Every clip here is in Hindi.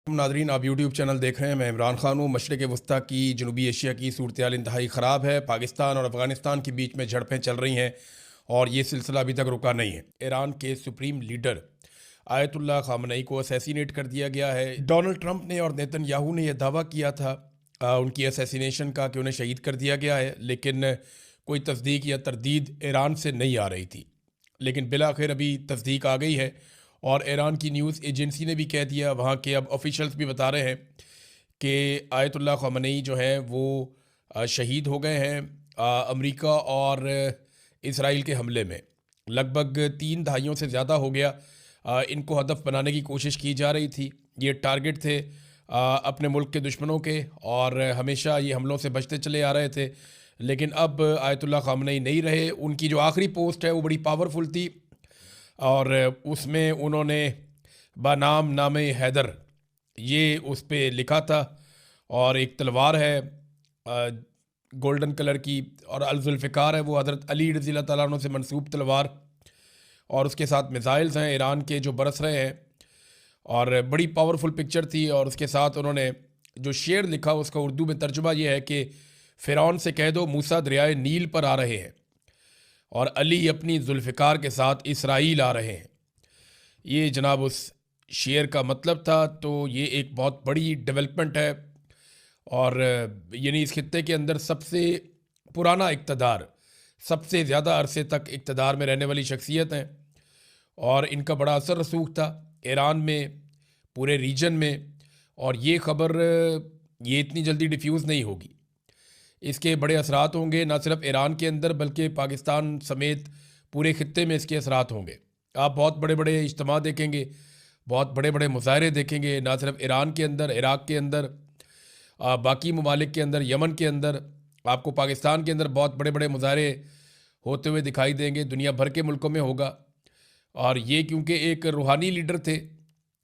नादरीन, आप यूट्यूब चैनल देख रहे हैं। मैं इमरान खान हूँ। मशरिक़ वस्ता की जनूबी एशिया की सूरत-ए-हाल इंतहाई ख़राब है। पाकिस्तान और अफ़गानिस्तान के बीच में झड़पें चल रही हैं और ये सिलसिला अभी तक रुका नहीं है। ईरान के सुप्रीम लीडर आयतुल्लाह ख़ामनेई को असैसिनेट कर दिया गया है। डोनाल्ड ट्रंप ने और नेतन्याहू ने यह दावा किया था उनकी असैसिनेशन का कि उन्हें शहीद कर दिया गया है, लेकिन कोई तस्दीक या तरदीद ईरान से नहीं आ रही थी। लेकिन बिलाखिर अभी तस्दीक आ गई है और ईरान की न्यूज़ एजेंसी ने भी कह दिया, वहाँ के अब ऑफिशियल्स भी बता रहे हैं कि आयतुल्लाह ख़ामनेई जो है वो शहीद हो गए हैं अमेरिका और इसराइल के हमले में। लगभग 3 दहाइयों से ज़्यादा हो गया इनको हदफ बनाने की कोशिश की जा रही थी। ये टारगेट थे अपने मुल्क के दुश्मनों के और हमेशा ये हमलों से बचते चले आ रहे थे। लेकिन अब आयतुल्लाह ख़ामनेई नहीं रहे। उनकी जो आखिरी पोस्ट है वो बड़ी पावरफुल थी और उसमें उन्होंने बनाम नामे हैदर ये उस पे लिखा था और एक तलवार है गोल्डन कलर की और अल-जुल्फ़िकार है, वो हज़रत अली रज़ी अल्लाह तआला अन्हु से मंसूब तलवार, और उसके साथ मिसाइल्स हैं ईरान के जो बरस रहे हैं और बड़ी पावरफुल पिक्चर थी। और उसके साथ उन्होंने जो शेर लिखा उसका उर्दू में तर्जुमा ये है कि फ़िरौन से कह दो मूसा दरियाए नील पर आ रहे हैं और अली अपनी जुल्फ़िकार के साथ इसराइल आ रहे हैं। ये जनाब उस शेर का मतलब था। तो ये एक बहुत बड़ी डेवलपमेंट है और यानी इस खित्ते के अंदर सबसे पुराना इक़्तिदार, सबसे ज़्यादा अरसे तक इक़्तिदार में रहने वाली शख्सियत हैं और इनका बड़ा असर रसूख था ईरान में, पूरे रीजन में। और ये ख़बर ये इतनी जल्दी डिफ्यूज़ नहीं होगी, इसके बड़े असरात होंगे ना सिर्फ ईरान के अंदर बल्कि पाकिस्तान समेत पूरे खित्ते में इसके असरात होंगे। आप बहुत बड़े बड़े इज्तिमा देखेंगे, बहुत बड़े बड़े मुज़ाहरे देखेंगे, ना सिर्फ ईरान के अंदर, इराक़ के अंदर, बाकी ममालिक के अंदर, यमन के अंदर, आपको पाकिस्तान के अंदर बहुत बड़े बड़े मुज़ाहरे होते हुए दिखाई देंगे। दुनिया भर के मुल्कों में होगा। और ये क्योंकि एक रूहानी लीडर थे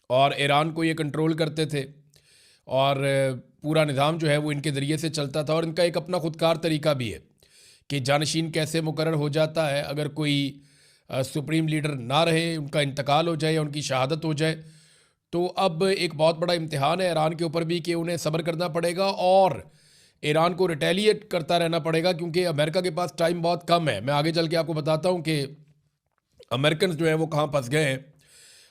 और ईरान को ये कंट्रोल करते थे और पूरा निज़ाम जो है वो इनके ज़रिए से चलता था। और इनका एक अपना ख़ुदकार तरीका भी है कि जानशीन कैसे मुकर्रर हो जाता है अगर कोई सुप्रीम लीडर ना रहे, उनका इंतकाल हो जाए या उनकी शहादत हो जाए। तो अब एक बहुत बड़ा इम्तिहान है ईरान के ऊपर भी कि उन्हें सब्र करना पड़ेगा और ईरान को रिटेलिएट करता रहना पड़ेगा, क्योंकि अमेरिका के पास टाइम बहुत कम है। मैं आगे चल के आपको बताता हूँ कि अमेरिकन जो है वो कहाँ फंस गए हैं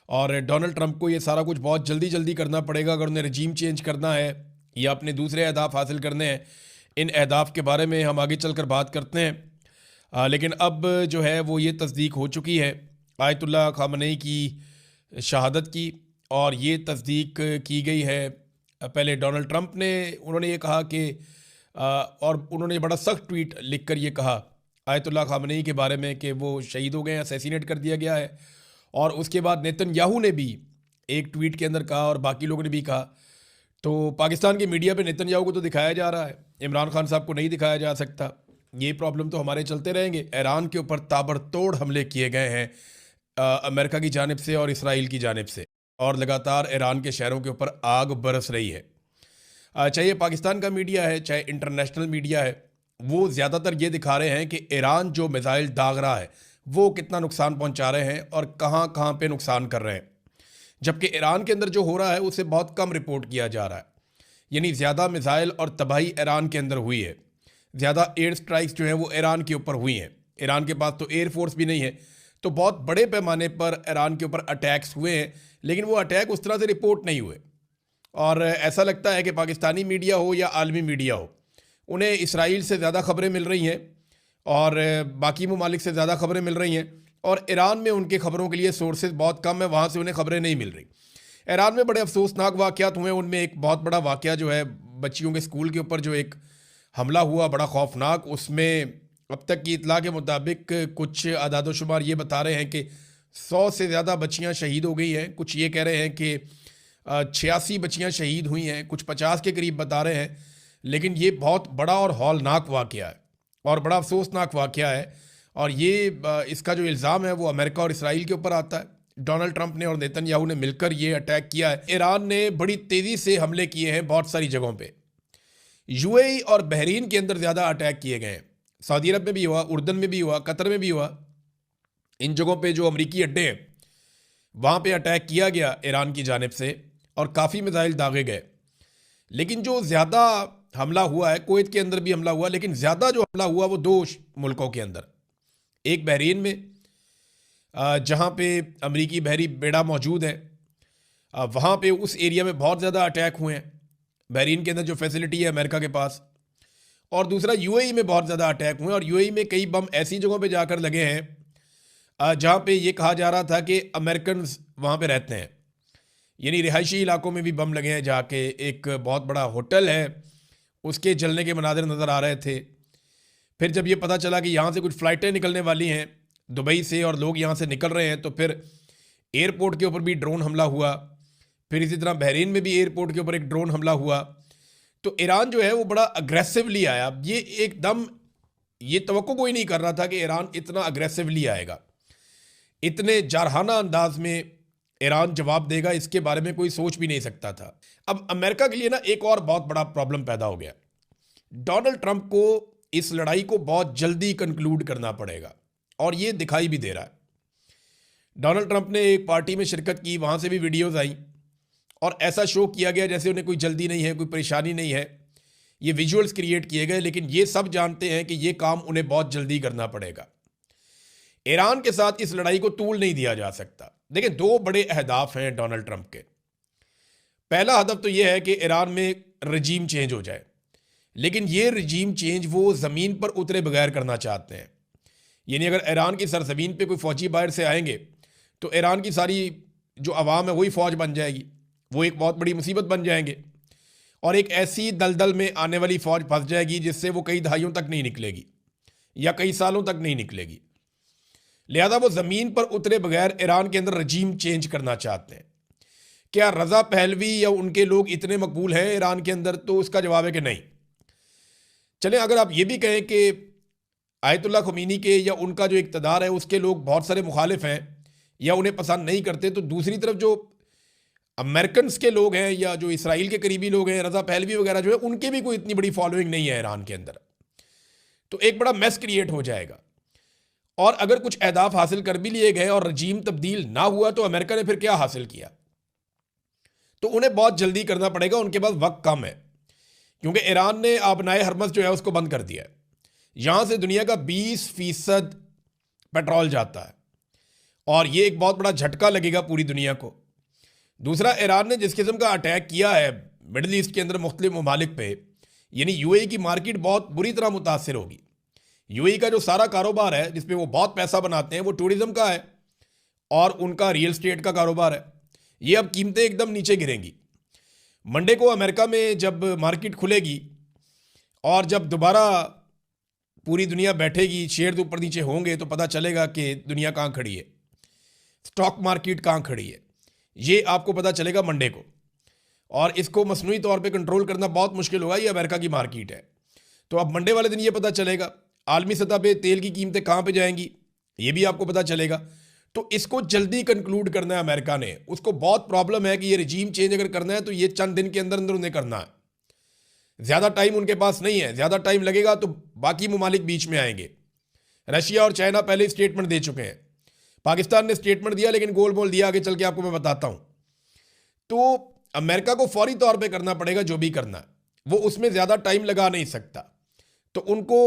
और डोनाल्ड ट्रंप को ये सारा कुछ बहुत जल्दी जल्दी करना पड़ेगा अगर उन्हें रजीम चेंज करना है या अपने दूसरे अहदाफ हासिल करने हैं। इन अहदाफ के बारे में हम आगे चलकर बात करते हैं। लेकिन अब जो है वो ये तस्दीक हो चुकी है आयतुल्लाह ख़ामनेई की शहादत की, और ये तस्दीक की गई है। पहले डोनाल्ड ट्रंप ने, उन्होंने ये कहा कि और उन्होंने बड़ा सख्त ट्वीट लिख कर ये कहा आयतुल्लाह ख़ामनेई के बारे में कि वो शहीद हो गए हैं, असैसिनेट कर दिया गया है। और उसके बाद नेतन्याहू ने भी एक ट्वीट के अंदर कहा और बाकी लोगों ने भी कहा। तो पाकिस्तान की मीडिया पे नेतन्याहू को तो दिखाया जा रहा है, इमरान खान साहब को नहीं दिखाया जा सकता। ये प्रॉब्लम तो हमारे चलते रहेंगे। ईरान के ऊपर ताबड़तोड़ हमले किए गए हैं अमेरिका की जानिब से और इसराइल की जानिब से, और लगातार ईरान के शहरों के ऊपर आग बरस रही है। चाहे पाकिस्तान का मीडिया है चाहे इंटरनेशनल मीडिया है, वो ज़्यादातर ये दिखा रहे हैं कि ईरान जो मिसाइल दाग रहा है वो कितना नुकसान पहुंचा रहे हैं और कहाँ कहाँ पे नुकसान कर रहे हैं, जबकि ईरान के अंदर जो हो रहा है उसे बहुत कम रिपोर्ट किया जा रहा है। यानी ज़्यादा मिसाइल और तबाही ईरान के अंदर हुई है, ज़्यादा एयर स्ट्राइक्स जो हैं वो ईरान के ऊपर हुई हैं। ईरान के पास तो एयरफोर्स भी नहीं है, तो बहुत बड़े पैमाने पर ईरान के ऊपर अटैक्स हुए हैं, लेकिन वो अटैक उस तरह से रिपोर्ट नहीं हुए। और ऐसा लगता है कि पाकिस्तानी मीडिया हो या आलमी मीडिया हो, उन्हें इसराइल से ज़्यादा ख़बरें मिल रही हैं और बाकी ममालिक से ज़्यादा ख़बरें मिल रही हैं, और ईरान में उनके ख़बरों के लिए सोर्सेज बहुत कम है, वहाँ से उन्हें ख़बरें नहीं मिल रही। ईरान में बड़े अफसोसनाक वाक़यात हुए। उनमें एक बहुत बड़ा वाक़या जो है बच्चियों के स्कूल के ऊपर जो एक हमला हुआ, बड़ा खौफनाक। उसमें अब तक की इतला के मुताबिक कुछ आदाद-ओ-शुमार ये बता रहे हैं कि 100 से ज़्यादा बच्चियाँ शहीद हो गई हैं। कुछ ये कह रहे हैं कि 86 बच्चियाँ शहीद हुई हैं, कुछ 50 के करीब बता रहे हैं। लेकिन ये बहुत बड़ा और हौलनाक वाक़या है और बड़ा अफसोसनाक वाक़या है। और ये इसका जो इल्ज़ाम है वो अमेरिका और इसराइल के ऊपर आता है। डोनाल्ड ट्रंप ने और नेतन्याहू ने मिलकर ये अटैक किया है। ईरान ने बड़ी तेज़ी से हमले किए हैं बहुत सारी जगहों पे। यूएई और बहरीन के अंदर ज़्यादा अटैक किए गए हैं। सऊदी अरब में भी हुआ, उर्दन में भी हुआ, कतर में भी हुआ। इन जगहों पे जो अमरीकी अड्डे हैं वहाँ पे अटैक किया गया ईरान की जानिब से और काफ़ी मिसाइल दागे गए। लेकिन जो ज़्यादा हमला हुआ है, कुवैत के अंदर भी हमला हुआ, लेकिन ज़्यादा जो हमला हुआ वो दो मुल्कों के अंदर। एक बहरीन में, जहाँ पे अमरीकी बहरी बेड़ा मौजूद है, वहाँ पे उस एरिया में बहुत ज़्यादा अटैक हुए हैं, बहरीन के अंदर जो फैसिलिटी है अमेरिका के पास। और दूसरा यूएई में बहुत ज़्यादा अटैक हुए, और यूएई में कई बम ऐसी जगहों पे जाकर लगे हैं जहाँ पे ये कहा जा रहा था कि अमेरिकन वहाँ पे रहते हैं, यानी रिहायशी इलाकों में भी बम लगे हैं जाके। एक बहुत बड़ा होटल है, उसके जलने के मनाज़िर नज़र आ रहे थे। फिर जब ये पता चला कि यहाँ से कुछ फ़्लाइटें निकलने वाली हैं दुबई से और लोग यहाँ से निकल रहे हैं, तो फिर एयरपोर्ट के ऊपर भी ड्रोन हमला हुआ। फिर इसी तरह बहरीन में भी एयरपोर्ट के ऊपर एक ड्रोन हमला हुआ। तो ईरान जो है वो बड़ा अग्रेसिवली आया। ये एकदम ये तवक्को कोई नहीं कर रहा था कि ईरान इतना अग्रेसिवली आएगा, इतने जारहाना अंदाज में ईरान जवाब देगा, इसके बारे में कोई सोच भी नहीं सकता था। अब अमेरिका के लिए ना एक और बहुत बड़ा प्रॉब्लम पैदा हो गया। डोनाल्ड ट्रंप को इस लड़ाई को बहुत जल्दी कंक्लूड करना पड़ेगा, और ये दिखाई भी दे रहा है। डोनाल्ड ट्रंप ने एक पार्टी में शिरकत की, वहाँ से भी वीडियोज़ आई और ऐसा शो किया गया जैसे उन्हें कोई जल्दी नहीं है, कोई परेशानी नहीं है। ये विजुअल्स क्रिएट किए गए, लेकिन ये सब जानते हैं कि ये काम उन्हें बहुत जल्दी करना पड़ेगा। ईरान के साथ इस लड़ाई को तूल नहीं दिया जा सकता। देखिए, दो बड़े अहदाफ हैं डोनाल्ड ट्रंप के। पहला हदफ तो यह है कि ईरान में रजीम चेंज हो जाए, लेकिन ये रजीम चेंज वो ज़मीन पर उतरे बगैर करना चाहते हैं। यानी अगर ईरान की सरजमीन पे कोई फ़ौजी बाहर से आएंगे तो ईरान की सारी जो अवाम है वही फ़ौज बन जाएगी, वो एक बहुत बड़ी मुसीबत बन जाएंगे, और एक ऐसी दलदल में आने वाली फ़ौज फंस जाएगी जिससे वो कई दहाइयों तक नहीं निकलेगी या कई सालों तक नहीं निकलेगी। लिहाजा वो ज़मीन पर उतरे बगैर ईरान के अंदर रजीम चेंज करना चाहते हैं। क्या रज़ा पहलवी या उनके लोग इतने मकबूल हैं ईरान के अंदर? तो उसका जवाब है कि नहीं। चलें, अगर आप ये भी कहें कि आयतुल्लाह ख़मीनी के या उनका जो इक़्तिदार है उसके लोग बहुत सारे मुखालिफ हैं या उन्हें पसंद नहीं करते, तो दूसरी तरफ जो अमेरिकन्स के लोग हैं या जो इसराइल के करीबी लोग हैं, रज़ा पहलवी वगैरह जो है, उनके भी कोई इतनी बड़ी फॉलोइंग नहीं है ईरान के अंदर। तो एक बड़ा मैस क्रिएट हो जाएगा। और अगर कुछ अहदाफ हासिल कर भी लिए गए और रजीम तब्दील ना हुआ तो अमेरिका ने फिर क्या हासिल किया? तो उन्हें बहुत जल्दी करना पड़ेगा, उनके पास वक्त कम है, क्योंकि ईरान ने आबनाए हरमज़ जो है उसको बंद कर दिया है। यहाँ से दुनिया का 20% पेट्रोल जाता है, और ये एक बहुत बड़ा झटका लगेगा पूरी दुनिया को। दूसरा, ईरान ने जिस किस्म का अटैक किया है मिडल ईस्ट के अंदर मुख्तलिफ ममालिक पे, यानी यूएई की मार्केट बहुत बुरी तरह मुतासर होगी। यूएई का जो सारा कारोबार है जिसपे वो बहुत पैसा बनाते हैं वो टूरिज़्म का है और उनका रियल स्टेट का कारोबार है। ये अब कीमतें एकदम नीचे गिरेंगी। मंडे को अमेरिका में जब मार्केट खुलेगी और जब दोबारा पूरी दुनिया बैठेगी, शेयर ऊपर नीचे होंगे, तो पता चलेगा कि दुनिया कहाँ खड़ी है, स्टॉक मार्केट कहाँ खड़ी है। ये आपको पता चलेगा मंडे को, और इसको मसनूई तौर पे कंट्रोल करना बहुत मुश्किल होगा। ये अमेरिका की मार्केट है, तो अब मंडे वाले दिन ये पता चलेगा। आलमी सतह पे तेल की कीमतें कहाँ पे जाएंगी ये भी आपको पता चलेगा। तो इसको जल्दी कंक्लूड करना है अमेरिका ने। उसको बहुत प्रॉब्लम है कि ये रजीम चेंज अगर करना है तो ये चंद दिन के अंदर अंदर उन्हें करना है। ज़्यादा टाइम उनके पास नहीं है, ज़्यादा टाइम लगेगा तो बाकी ममालिक बीच में आएंगे। रशिया और चाइना पहले ही स्टेटमेंट दे चुके हैं, पाकिस्तान ने स्टेटमेंट दिया लेकिन गोल मोल दिया, आगे चल के आपको मैं बताता हूँ। तो अमेरिका को फौरी तौर पे करना पड़ेगा जो भी करना है, वो उसमें ज़्यादा टाइम लगा नहीं सकता। तो उनको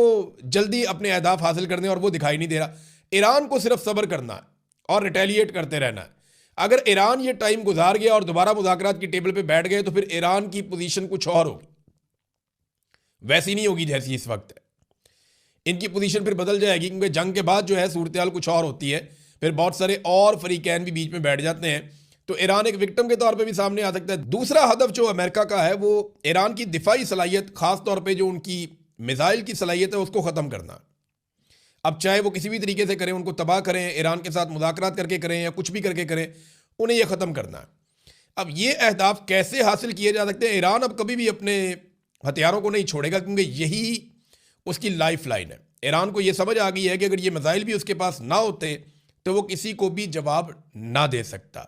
जल्दी अपने अहदाफ हासिल करने, और वो दिखाई नहीं दे रहा। ईरान को सिर्फ सब्र करना है और रिटेलिएट करते रहना है। अगर ईरान ये टाइम गुजार गया और दोबारा मुज़ाकरात की टेबल पे बैठ गए तो फिर ईरान की पोजीशन कुछ और होगी, वैसी नहीं होगी जैसी इस वक्त है। इनकी पोजीशन फिर बदल जाएगी, क्योंकि जंग के बाद जो है सूरत हाल कुछ और होती है। फिर बहुत सारे और फरीकैन भी बीच में बैठ जाते हैं, तो ईरान एक विक्टिम के तौर पे भी सामने आ सकता है। दूसरा हदफ जो अमेरिका का है वो ईरान की दिफाई सलाहियत, खास तौर पे जो उनकी मिसाइल की सलाहियत है उसको ख़त्म करना। अब चाहे वो किसी भी तरीके से करें, उनको तबाह करें, ईरान के साथ मुज़ाकरात करके करें या कुछ भी करके करें, उन्हें यह ख़त्म करना है। अब ये अहदाफ कैसे हासिल किए जा सकते हैं? ईरान अब कभी भी अपने हथियारों को नहीं छोड़ेगा, क्योंकि यही उसकी लाइफ लाइन है। ईरान को यह समझ आ गई है कि अगर ये मिसाइल भी उसके पास ना होते तो वो किसी को भी जवाब ना दे सकता।